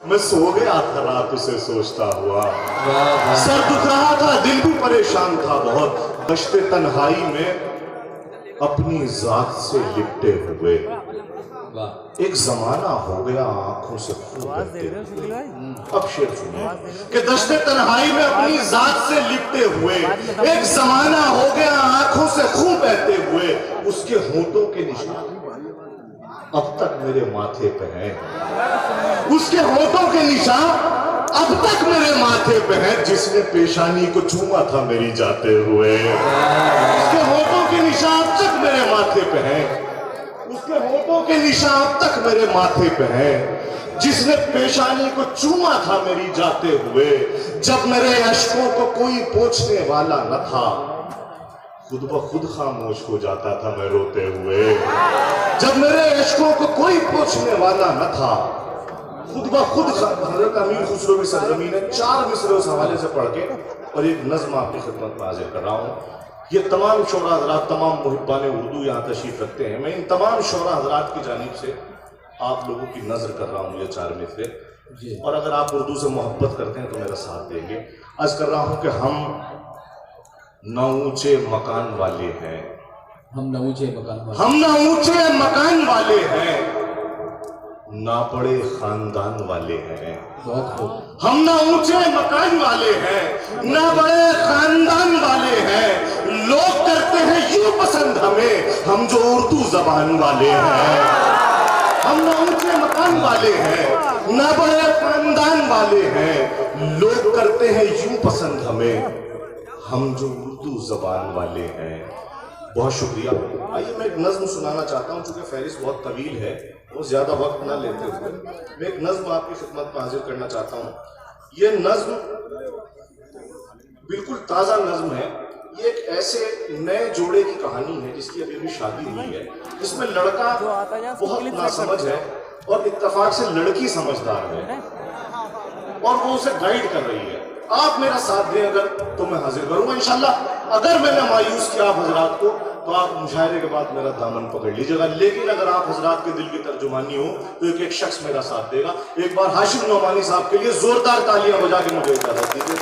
मैं सो गया था रात उसे सोचता हुआ, सर दुख रहा था, दिल भी परेशान था बहुत, गश्ते तन्हाई में अपनी जात से लिपटे हुए। एक जमाना हो गया आंखों से खून बहते हुए। अब शेर सुनिए कि दश्ते तन्हाई में अपनी जात से लिपटे हुए, एक जमाना हो गया आंखों से खून बहते हुए, उसके होठों के निशान अब तक मेरे माथे पे हैं, उसके होठों के निशान अब तक मेरे माथे पे हैं, जिसने पेशानी को चूमा था मेरी जाते हुए। उसके होठों के निशान अब तक मेरे माथे पे हैं, उसके होठों के निशान अब तक मेरे माथे पे हैं, जिसने पेशानी को चूमा था मेरी जाते हुए। जब मेरे अश्कों को कोई पोंछने वाला न था, खुद ब खुद खामोश हो जाता था मैं रोते हुए। जब मेरे अश्कों को कोई पोंछने वाला न था, खुद ब खुद हज़रत अमीर खुसरो की सरजमी ने 4 मिसरे उस हवाले से पढ़ के और एक नज्म आपकी खिदमत में हाजिर कर रहा हूँ। ये तमाम शोरा हज़रात, तमाम मुहिब्बान उर्दू यहाँ तशरीफ रखते हैं। मैं इन तमाम शोरा हज़रात की जानिब से आप लोगों की नज़र कर रहा हूँ ये 4 मिसरे, और अगर आप उर्दू से मोहब्बत करते हैं तो मेरा साथ देंगे। अर्ज कर रहा हूँ कि हम न ऊंचे मकान वाले हैं, हम न ऊंचे मकान वाले, हम न ऊंचे मकान वाले हैं, ना बड़े खानदान वाले हैं। बहुत खूब। हम ना ऊंचे मकान वाले हैं, ना बड़े खानदान वाले हैं, लोग करते हैं यूं पसंद हमें, हम जो उर्दू जबान वाले हैं। हम ना ऊंचे मकान वाले हैं, ना बड़े खानदान वाले हैं, लोग करते हैं यूं पसंद हमें, हम जो उर्दू जबान वाले हैं। बहुत शुक्रिया। आइए मैं एक नज्म सुनाना चाहता हूँ, चूंकि फहरिस्त बहुत तवील है, वो ज्यादा वक्त ना लेते हुए मैं एक नज्म आपकी खिदमत में हाजिर करना चाहता हूँ। ये नज्म बिल्कुल ताज़ा नज्म है। ये एक ऐसे नए जोड़े की कहानी है जिसकी अभी अभी शादी हुई है, जिसमें लड़का बहुत नासमझ है और इत्तेफाक से लड़की समझदार है और वो उसे गाइड कर रही है। आप मेरा साथ दें अगर, तो मैं हाजिर करूंगा इंशाल्लाह। अगर मैंने मायूस किया आप हजरात को, तो आप मुशायरे के बाद मेरा दामन पकड़ लीजिएगा। लेकिन अगर आप हजरात के दिल की तर्जुमानी हो तो एक एक शख्स मेरा साथ देगा। एक बार हाशिम नौमानी साहब के लिए जोरदार तालियां बजा के मुझे इजाजत दीजिए।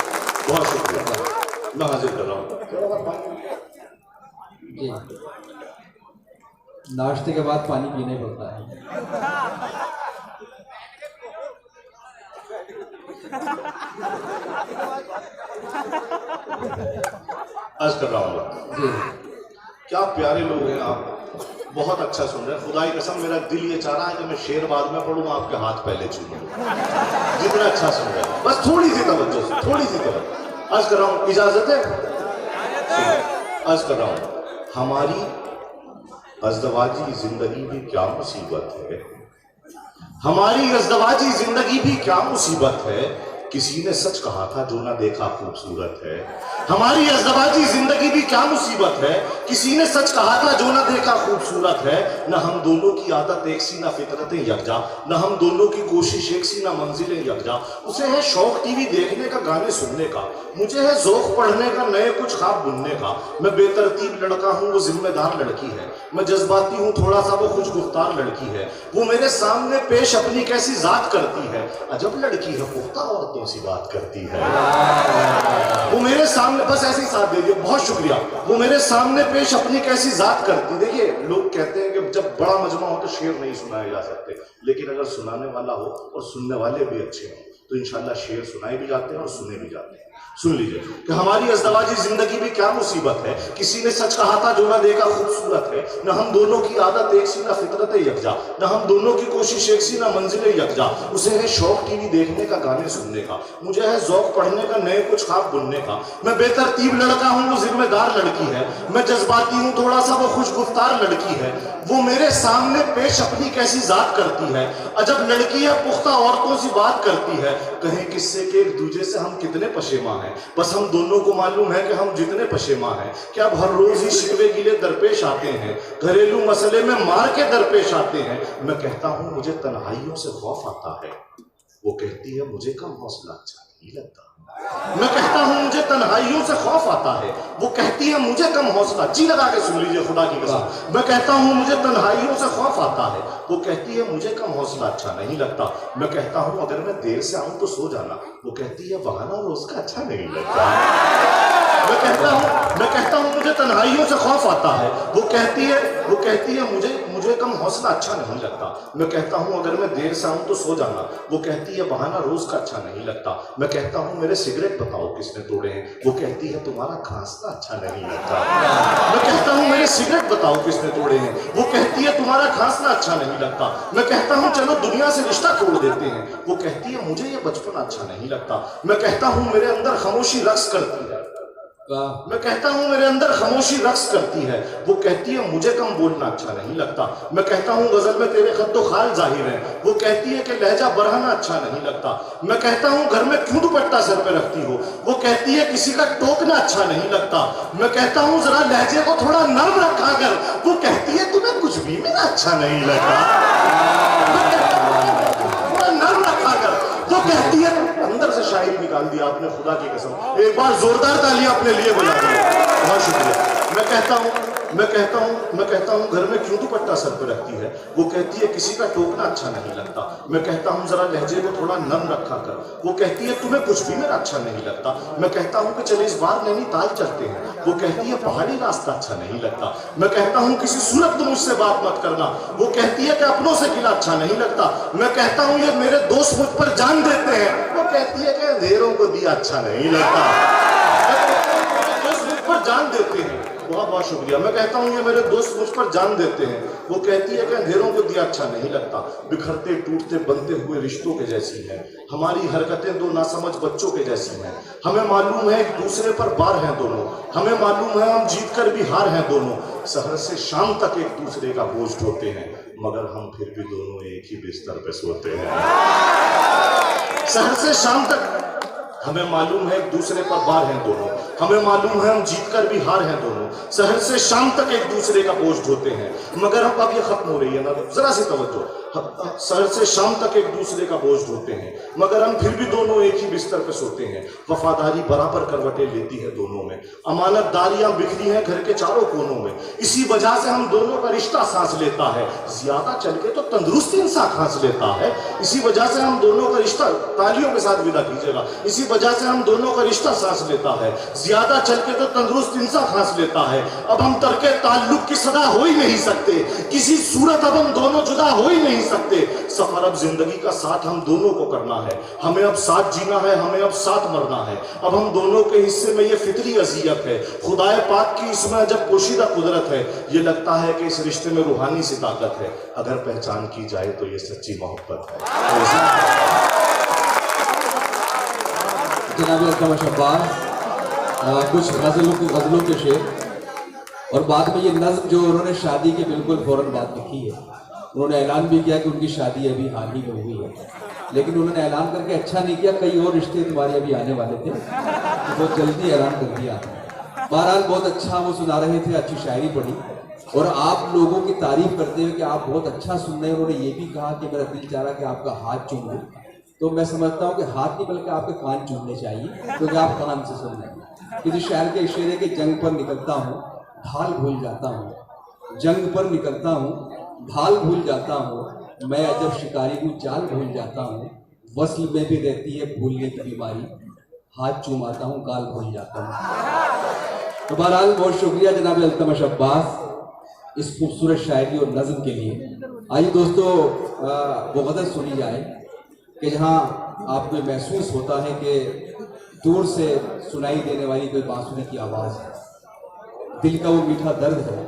बहुत शुक्रिया, मैं हाजिर कर रहा हूँ। नाश्ते के बाद पानी पीने पड़ता है। अर्ज कर रहा हूँ, क्या प्यारे लोग हैं आप, बहुत अच्छा सुन रहे हैं। खुदा की कसम मेरा दिल ये चाह रहा है कि मैं शेर बाद में पढ़ूँ, आपके हाथ पहले छूँ। जितना अच्छा सुन रहे हैं, बस थोड़ी सी तवज्जो, थोड़ी सी तवज्जो। अर्ज कर रहा हूँ, इजाजत है? अर्ज कर रहा हूँ, हमारी अज़दवाजी जिंदगी भी क्या मुसीबत है, हमारी अज़दवाजी जिंदगी भी क्या मुसीबत है, किसी ने सच कहा था जो ना देखा खूबसूरत है। हमारी अज़दवाजी जिंदगी भी क्या मुसीबत है, किसी ने सच कहा था जो ना देखा खूबसूरत है। न हम दोनों की आदत एक सी, ना फितरतें यकजा, न हम दोनों की कोशिश एक सी, ना मंजिलें यकजा। उसे है शौक टीवी देखने का, गाने सुनने का, मुझे है ज़ौक़ पढ़ने का, नए कुछ ख्वाब बुनने का। मैं बेतरतीब लड़का हूँ, वो जिम्मेदार लड़की है। मैं जज्बाती हूँ थोड़ा सा, वो खुशगुफ्तार लड़की है। वो मेरे सामने पेश अपनी कैसी जात करती है, अजब लड़की है, पुख्ता औरतों सी बात करती है। वो मेरे सामने, बस ऐसे ही साथ दे दिया, बहुत शुक्रिया। वो मेरे सामने पेश अपनी कैसी जात करती। देखिए लोग कहते हैं कि जब बड़ा मजमा हो तो शेर नहीं सुनाए जा सकते, लेकिन अगर सुनाने वाला हो और सुनने वाले भी अच्छे हों तो इंशाल्लाह शेर सुनाए भी जाते हैं और सुने भी जाते हैं। सुन लीजिए कि हमारी अज़दवाजी जिंदगी भी क्या मुसीबत है, किसी ने सच कहा था जो ना देखा खूबसूरत है। न हम दोनों की आदत एक सी, ना फितरत यकजा, न हम दोनों की कोशिश एक सी, ना मंजिलें यकजा। उसे है शौक टीवी देखने का, गाने सुनने का, मुझे है ज़ौक़ पढ़ने का, नए कुछ ख्वाब बुनने का। मैं बेतरतीब लड़का हूँ, वो जिम्मेदार लड़की है। मैं जज्बाती हूँ थोड़ा सा, वो खुशगुफ्तार लड़की है। वो मेरे सामने पेश अपनी कैसी जात करती है, अजब लड़की है, पुख्ता औरतों से बात करती है। कहें किससे कि एक दूसरे से हम कितने पशेमा हैं, बस हम दोनों को मालूम है कि हम जितने पशेमा हैं। क्या अब हर रोज ही शिकवे गिले दरपेश आते हैं, घरेलू मसले में मार के दरपेश आते हैं। मैं कहता हूँ मुझे तन्हाइयों से खौफ आता है, वो कहती है मुझे कम हौसला अच्छा नहीं लगता। मैं कहता हूं मुझे तन्हाइयों से खौफ आता है, वो कहती है मुझे कम हौसला। जी लगा के सुन लीजिए खुदा की कसम। मैं कहता हूं मुझे तन्हाइयों से खौफ आता है, वो कहती है मुझे कम हौसला अच्छा नहीं लगता। मैं कहता हूं अगर मैं देर से आऊं तो सो जाना, वो कहती है बहाना रोज का अच्छा नहीं लगता। मैं कहता हूं मुझे तन्हाइयों से खौफ आता है, वो कहती है मुझे कम हौसला अच्छा नहीं लगता। मैं कहता हूं अगर मैं देर से आऊं तो सो जाना, वो कहती है बहाना रोज का अच्छा नहीं लगता। मैं कहता हूं मेरे सिगरेट बताओ किसने तोड़े हैं, वो कहती है तुम्हारा खांसना अच्छा नहीं लगता। मैं कहता हूं मेरे सिगरेट बताओ किसने तोड़े हैं, वो कहती है तुम्हारा खांसना अच्छा नहीं लगता। मैं कहता हूं चलो दुनिया से रिश्ता तोड़ देते हैं, वो कहती है मुझे ये बचपन अच्छा नहीं लगता। मैं कहता हूं मेरे अंदर खामोशी रक्स करती है, मैं कहता हूं मेरे अंदर खामोशी रक्स करती है, वो कहती है मुझे कम बोलना अच्छा नहीं लगता। मैं कहता हूं गजल में तेरे खद्दो खाल जाहिर है, वो कहती है कि लहजा बढ़ाना अच्छा नहीं लगता। मैं कहता हूं घर में क्यों दुपट्टा सर पे रखती हो, वो कहती है किसी का टोकना अच्छा नहीं लगता। मैं कहता हूं जरा लहजे को थोड़ा नर्म रखा कर, वो कहती है तुम्हें कुछ भी मेरा अच्छा नहीं लगता। थोड़ा नर्म रखा कर, वो कहती है अंदर से शायरी निकाल दिया आपने खुदा की कसम। एक बार जोरदार तालियां अपने लिए बजा दी, बहुत शुक्रिया। मैं कहता हूं घर में क्यों दुपट्टा सर पे रखती है, वो कहती है किसी का टोकना अच्छा नहीं लगता। मैं कहता हूं जरा लहजे को थोड़ा नर्म रखा कर, वो कहती है तुम्हें कुछ भी मेरा अच्छा नहीं लगता। मैं कहता हूं कि चले इस बार नैनीताल चलते हैं, वो कहती है पहाड़ी रास्ता अच्छा नहीं लगता। मैं कहता हूं किसी सूरत तुम मुझसे बात मत करना, वो कहती है कि अपनों से गिला अच्छा नहीं लगता। मैं कहता हूं ये मेरे दोस्त मुझ पर जान देते हैं, वो कहती है कि अंधेरों को दिया अच्छा नहीं लगता। दोस्त मुझ पर जान देते हैं, बहुत बहुत शुक्रिया। मैं कहता हूं ये मेरे दोस्त मुझ पर जान देते हैं, वो कहती है कि अंधेरों को दिया अच्छा नहीं लगता। बिखरते टूटते बनते हुए रिश्तों के जैसी है हमारी हरकतें, दो नासमझ बच्चों के जैसी हैं। हमें मालूम है एक दूसरे पर बार हैं दोनों, हमें मालूम है हम जीत कर भी हार हैं दोनों। सहर से शाम तक एक दूसरे का बोझ ढोते हैं, मगर हम फिर भी दोनों एक ही बिस्तर पे सोते हैं। सहर से शाम तक हमें मालूम है एक दूसरे पर बार हैं दोनों, हमें मालूम है हम जीत कर भी हार हैं दोनों। सहर से शाम तक एक दूसरे का बोझ ढोते हैं, मगर हम अब ये खत्म हो रही है ना, जरा सी तवज्जो। सहर से शाम तक एक दूसरे का बोझ ढोते हैं, मगर हम फिर भी दोनों एक ही बिस्तर पे सोते हैं। वफादारी बराबर करवटें लेती है दोनों में, अमानतदारियां बिखरी हैं घर के चारों कोनों में। इसी वजह से हम दोनों का रिश्ता सांस लेता है, ज्यादा चल के तो तंदुरुस्त इंसान खांस लेता है। इसी वजह से हम दोनों का रिश्ता, तालियों के साथ विदा कीजिएगा, इसी वजह से हम दोनों का रिश्ता सांस लेता है। ज्यादा चल के तो तंदुरुस्त इंसान खांस लेता है। अब हम तरके ताल्लुक की सदा हो ही नहीं सकते, किसी सूरत अब हम दोनों जुदा हो ही नहीं सकते। सफर अब जिंदगी का साथ हम दोनों को करना है, हमें अब साथ जीना है, हमें अब साथ मरना है। अब हम दोनों के हिस्से में ये फितरी अज़ियत है, खुदाए पाक की इसमें जब पोशीदा कुदरत है। ये लगता है कि इस रिश्ते में रूहानी सी ताकत है, अगर पहचान की जाए तो ये सच्ची मोहब्बत है। जनाब अल्तमश शब्बास कुछ गज़लों के शेर, और बाद में ये नज़्म जो उन्होंने शादी के बिल्कुल फ़ौरन बाद लिखी है। उन्होंने ऐलान भी किया कि उनकी शादी अभी हाल ही में हुई है, लेकिन उन्होंने ऐलान करके अच्छा नहीं किया, कई और रिश्ते तुम्हारे अभी आने वाले थे, तो बहुत जल्दी ऐलान कर दिया। बहरहाल बहुत अच्छा वो सुना रहे थे, अच्छी शायरी पढ़ी, और आप लोगों की तारीफ करते हुए कि आप बहुत अच्छा सुन रहे हैं। उन्होंने ये भी कहा कि मेरा दिल चाह रहा कि आपका हाथ चूम लूं, तो मैं समझता हूँ कि हाथ नहीं बल्कि आपके कान चूमने चाहिए, क्योंकि आप कान से सुन रहे हैं। किसी शायर के शेर है कि जंग पर निकलता हूँ ढाल भूल जाता हूँ, जंग पर निकलता हूँ ढाल भूल जाता हूँ, मैं अजब शिकारी हूँ चाल भूल जाता हूँ, वस्ल में भी रहती है भूलने की बीमारी, हाथ चूमाता हूँ गाल भूल जाता हूँ। तो बहरहाल बहुत शुक्रिया जनाब अल्तमश अब्बास इस खूबसूरत शायरी और नज़्म के लिए। आइए दोस्तों वो गज़ल सुनी जाए कि जहाँ आपको महसूस होता है कि दूर से सुनाई देने वाली कोई बांसुरी की आवाज़ है, दिल का वो मीठा दर्द है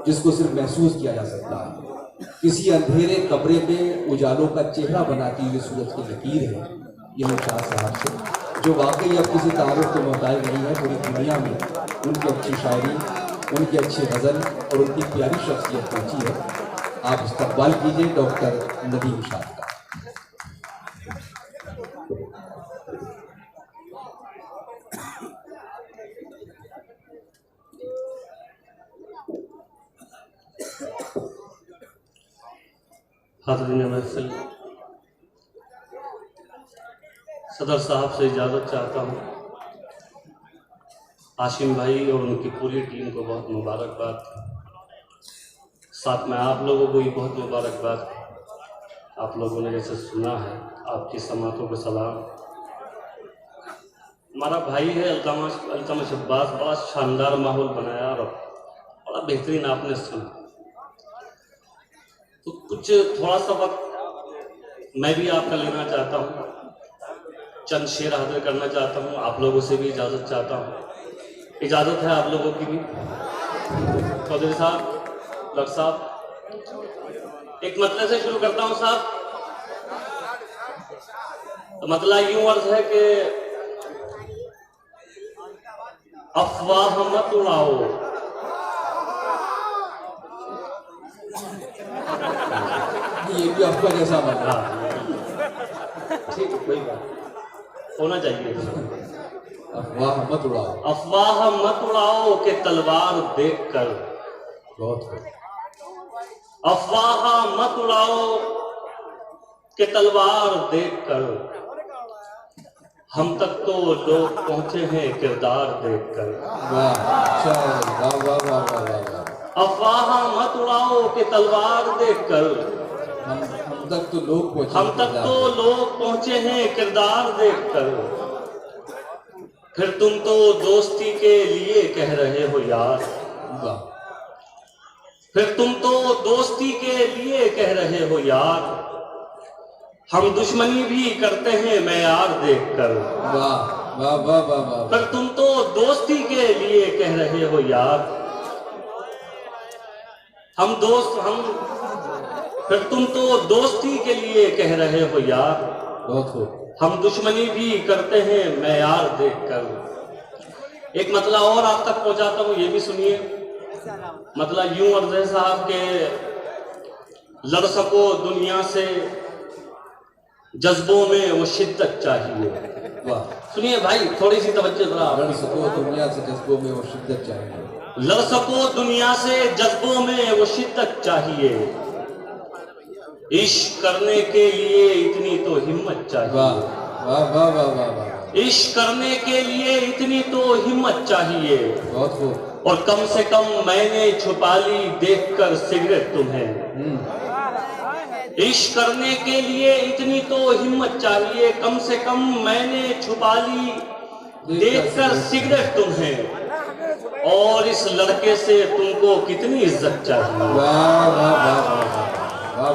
जिसको सिर्फ महसूस किया जा सकता है। किसी अंधेरे कमरे में उजालों का चेहरा बनाती हुई सूरज की लकीर है ये शाह साहब से, जो वाकई अब किसी तारुफ के मोहताज नहीं है। पूरी दुनिया में उनकी अच्छी शायरी, उनकी अच्छी गज़ल और उनकी प्यारी शख्सियत पहुँची है। आप इस्तकबाल कीजिए डॉक्टर नदीम शाह का। हाज़रीन महफ़िल, सदर साहब से इजाज़त चाहता हूँ। आशिम भाई और उनकी पूरी टीम को बहुत मुबारकबाद। साथ में आप लोगों को भी बहुत मुबारकबाद। आप लोगों ने जैसे सुना है, आपकी समातों को सलाम। हमारा भाई है अल्तमश अब्बास, बड़ा शानदार माहौल बनाया और बड़ा बेहतरीन आपने सुना। तो कुछ थोड़ा सा वक्त मैं भी आपका लेना चाहता हूँ, चंद शेर हाजिर करना चाहता हूँ। आप लोगों से भी इजाज़त चाहता हूँ। इजाज़त है आप लोगों की भी? चौधरी साहब, डॉक्टर साहब, एक मतले से शुरू करता हूँ साहब। तो मतला यूं अर्ज है कि अफवाह मत उड़ाओ, ये भी आपका जैसा मतलब। ठीक है, कोई बात होना चाहिए। अफवाह मत उड़ाओ, अफवाह मत उड़ाओ कि तलवार देखकर। बहुत अफवाह मत उड़ाओ कि तलवार देखकर। हम तक तो लोग पहुंचे हैं किरदार देखकर। वाह, अच्छा है, वाह वाह वाह वाह वाह वाह। अफवाह मत उड़ाओ कि तलवार देखकर। हम तक तो लोग पहुंचे, हम तक तो लोग पहुंचे हैं किरदार देखकर। फिर तुम तो दोस्ती के लिए कह रहे हो यार। वाह, फिर तुम तो दोस्ती के लिए कह रहे हो यार। हम दुश्मनी भी करते हैं मैयार देखकर। वाह वाह वाह वाह वाह। फिर तुम तो दोस्ती के लिए कह रहे हो यार। फिर तुम तो दोस्ती के लिए कह रहे हो यार। बहुत हो। हम दुश्मनी भी करते हैं मैयार देखकर। एक मतला और आप तक पहुंचाता हूं, ये भी सुनिए। मतला यूं अर्ज है साहब के लड़ सको दुनिया से, जज्बों में वो शिद्दत चाहिए। वाह, सुनिए भाई, थोड़ी सी तवज्जो जरा। लड़ सको दुनिया से, जज्बों में वो शिद्दत चाहिए। लड़ सको दुनिया से, जज्बों में वो शिद्दत चाहिए। इश्क करने के लिए इतनी तो हिम्मत चाहिए। वाह वाह वाह वाह वाह वाह। इश्क करने के लिए इतनी तो हिम्मत चाहिए। बहुत हो। और कम से कम मैंने छुपा ली देखकर सिगरेट तुम्हें। इश्क करने के लिए इतनी तो हिम्मत चाहिए। कम से कम मैंने छुपा ली देखकर सिगरेट तुम्हें। और इस लड़के से तुमको कितनी इज्जत चाहिए। वाह वाह वाह वाह।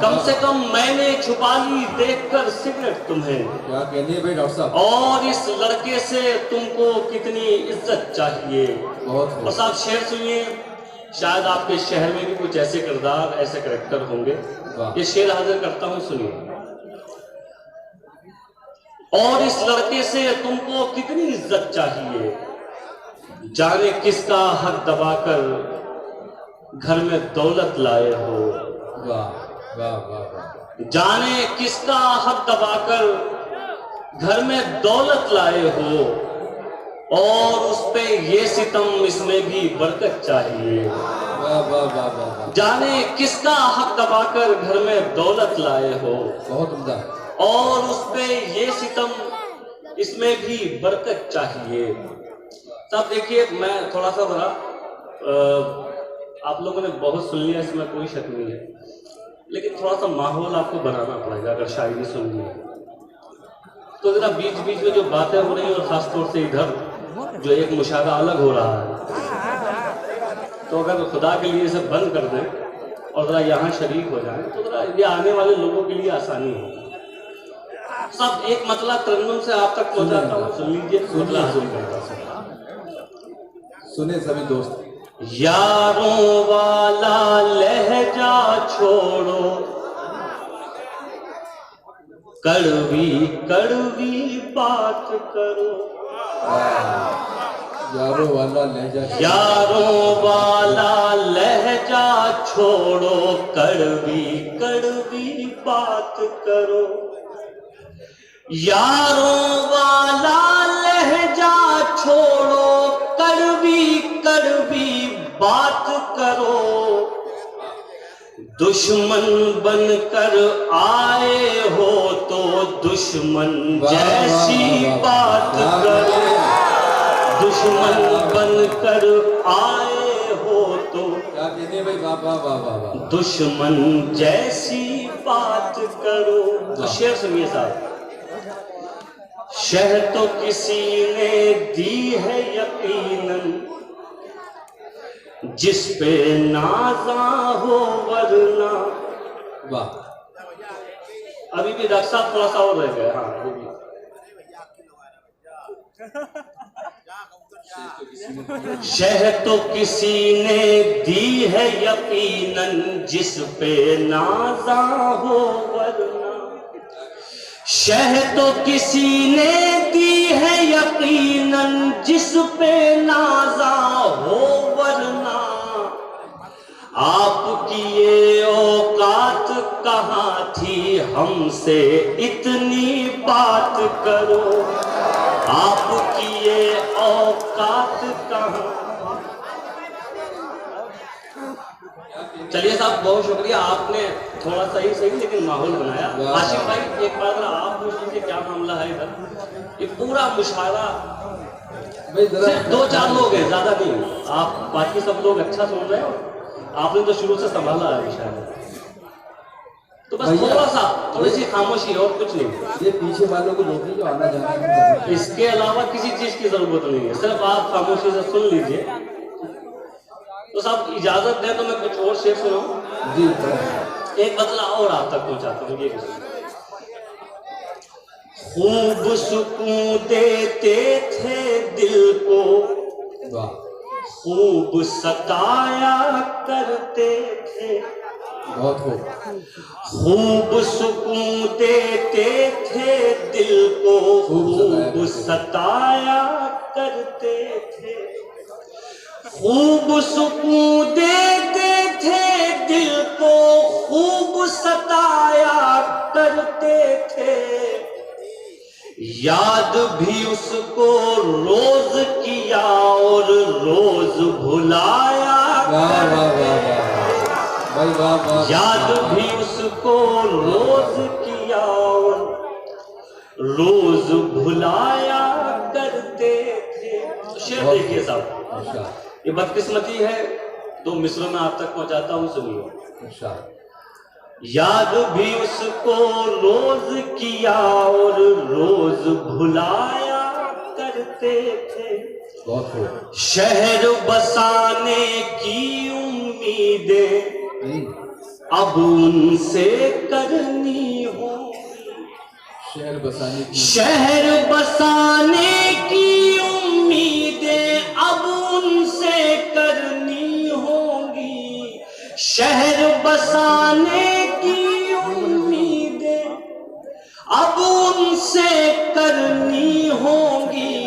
कम से कम मैंने छुपा ली देखकर सिगरेट तुम्हें। क्या कहने भाई डॉक्टर साहब। और इस लड़के से तुमको कितनी इज्जत चाहिए। बहुत और साहब शेर सुनिए, शायद आपके शहर में भी कुछ ऐसे किरदार, ऐसे करैक्टर होंगे। ये शेर हाजिर करता हूं, सुनिए। और इस लड़के से तुमको कितनी इज्जत चाहिए। जाने किसका हक दबाकर घर में दौलत लाए हो। वाह वाह वाह वाह। जाने किसका हक दबाकर घर में दौलत लाए हो। और उस पे ये सितम, इसमें भी बरकत चाहिए। वाह वाह वाह वाह। जाने किसका हक दबाकर घर में दौलत लाए हो। बहुत उम्दा। और उस पे ये सितम, इसमें भी बरकत चाहिए। तब देखिए, मैं थोड़ा सा जरा, आप लोगों ने बहुत सुन लिया, इसमें कोई शक नहीं है, लेकिन थोड़ा सा माहौल आपको बनाना पड़ेगा अगर शायरी सुननी है तो। जरा बीच बीच में जो बातें हो रही हैं, और खासतौर से इधर जो एक मुशाहरा अलग हो रहा है, तो अगर खुदा के लिए सब बंद कर दें और जरा यहाँ शरीक हो जाए तो जरा ये आने वाले लोगों के लिए आसानी हो। सब एक मतला तरन्नुम से आप तक पहुंचाता हूँ, सुन लीजिए। मतला हाजिर करता सुने सभी दोस्त। यारों वाला लहजा छोड़ो, कड़वी कड़वी बात करो। यारों वाला लहजा, यारों वाला लहजा छोड़ो, कड़वी कड़वी बात करो। यारों वाला लहजा छोड़ो, कड़वी कड़वी बात करो। दुश्मन बनकर आए हो तो दुश्मन जैसी बात करो, दुश्मन बनकर आए हो तो क्या कहते हैं भाई, वाह वाह वाह वाह वाह। दुश्मन जैसी बात करो। तो शेर सुनिए साहब। शह तो किसी ने दी है यकीनन, जिस पे नाजा हो वरना। वाह। अभी भी डॉक्टर साहब थोड़ा सा और रह गए। हाँ अभी भी। शह तो किसी ने दी है यकीनन, जिस पे नाजा हो वरना। शह तो किसी ने दी है यकीनन, जिस पे नाजा हो वरना। आपकी ये औकात कहाँ थी, हमसे इतनी बात करो। आपकी ये औकात कहाँ। चलिए साहब बहुत शुक्रिया, आपने थोड़ा सा ही सही लेकिन माहौल बनाया। आशिक भाई एक बार आप पूछ लीजिए क्या मामला है इधर। ये पूरा मुशायरा सिर्फ 2-4 लोग हैं, ज्यादा नहीं। आप बाकी सब लोग अच्छा सुन रहे हो, आपने तो शुरू से संभाला है मुशायरा। तो बस थोड़ा सा थोड़ी सी खामोशी और कुछ नहीं। ये पीछे वालों को देखिए जो आना जाना है। इसके अलावा किसी चीज की जरूरत नहीं है, सिर्फ आप खामोशी से सुन लीजिए। तो साहब इजाजत दें तो मैं कुछ और शेर सुनाऊं। जी। एक बदला और आप तक पहुंचाता हूँ। ये खूब सुकून देते थे दिल को, वाह। खूब सताया करते थे। बहुत खूब। खूब सुकून देते थे दिल को, खूब सताया करते थे। खूब सुकून देते थे दिल को, खूब सताया करते थे। याद भी उसको रोज किया और रोज भुलाया करते। याद भी उसको रोज किया और रोज भुलाया करते थे। तो शेर देखिए साहब, ये बदकिस्मती है, 2 मिसरों में आप तक पहुंचाता हूं, सुनिए। याद भी उसको रोज किया और रोज भुलाया करते थे। शहर बसाने की उम्मीदें अब उनसे करनी होगी। शहर बसाने की उम्मीदें अब उनसे करनी होगी। शहर बसाने की उम्मीदें अब उनसे करनी होगी।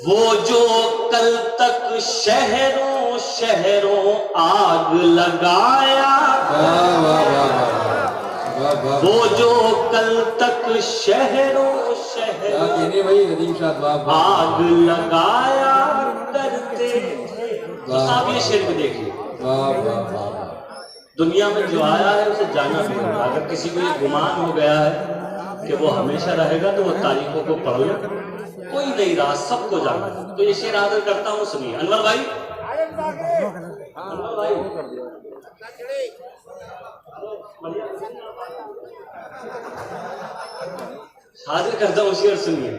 वो जो कल तक शहरों शहरों आग लगाया, वो जो कल तक शहरों शहरों आग लगाया करते थे। तो साहब ये शेर में देखिए, दुनिया में जो आया है उसे जाना भी होगा। अगर किसी को ये गुमान हो गया है कि वो हमेशा रहेगा तो वो तारीखों को पढ़ लो, कोई नहीं रहा, सबको जाना। तो ये शेर आदर करता हूँ, सुनिए। अनवर भाई, अनवर भाई हाजिर करता हूँ, शेर सुनिए।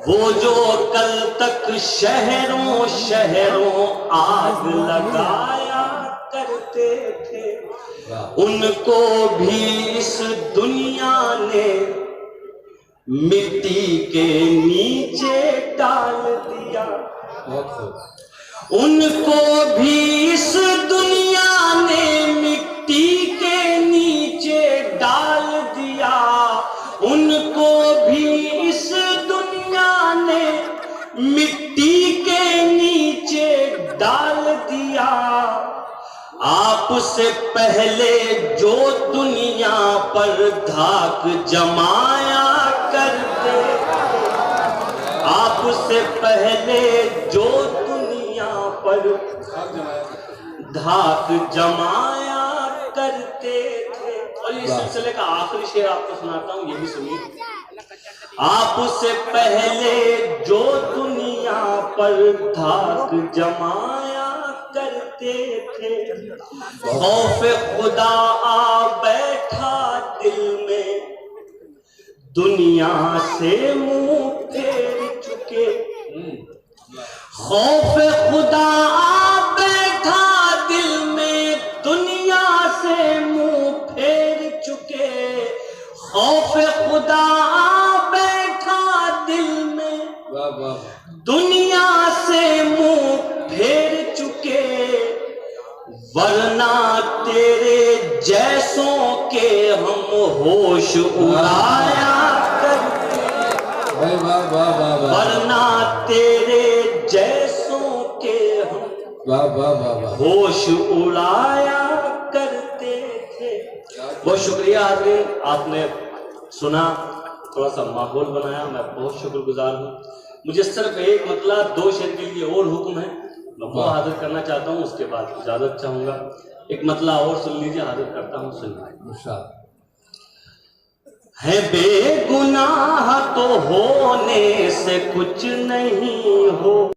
वो जो कल तक शहरों शहरों आग लगाया करते थे, उनको भी इस दुनिया ने मिट्टी के नीचे डाल दिया। उनको भी इस दुनिया ने मिट्टी के नीचे डाल दिया। उनको भी इस दुनिया ने मिट्टी के नीचे डाल दिया। आपसे पहले जो दुनिया पर धाक जमाया करते, आपसे पहले जो दुनिया पर धाक जमाया करते थे। और ये सिलसिले का आखिरी शेर आपको सुनाता हूँ, ये भी सुनिए। आपसे पहले जो दुनिया पर धाक जमाया करते थे, खौफ खुदा आ बैठा दिल में, दुनिया से मुंह फेर चुके। खौफ खुदा आ बैठा दिल में, दुनिया से मुंह फेर चुके। खौफ खुदा आ बैठा दिल में, वाह वाह, दुनिया से मुंह फेर चुके। वरना तेरे जैसों के हम होश उड़ाया करते, वाह वाह वाह वाह वाह, वरना तेरे जैसों के हम वाह वाह वाह वाह, होश उड़ाया करते थे। बहुत शुक्रिया आदमी, आपने सुना, थोड़ा सा माहौल बनाया, मैं बहुत शुक्रगुजार हूँ। मुझे सिर्फ एक मतलब 2 शेर के लिए और हुक्म है, मैं वो हाजिर करना चाहता हूँ, उसके बाद इजाजत चाहूंगा। एक मतला और सुन लीजिए, हाजिर करता हूँ, सुनिए। है बेगुनाह तो होने से कुछ नहीं हो।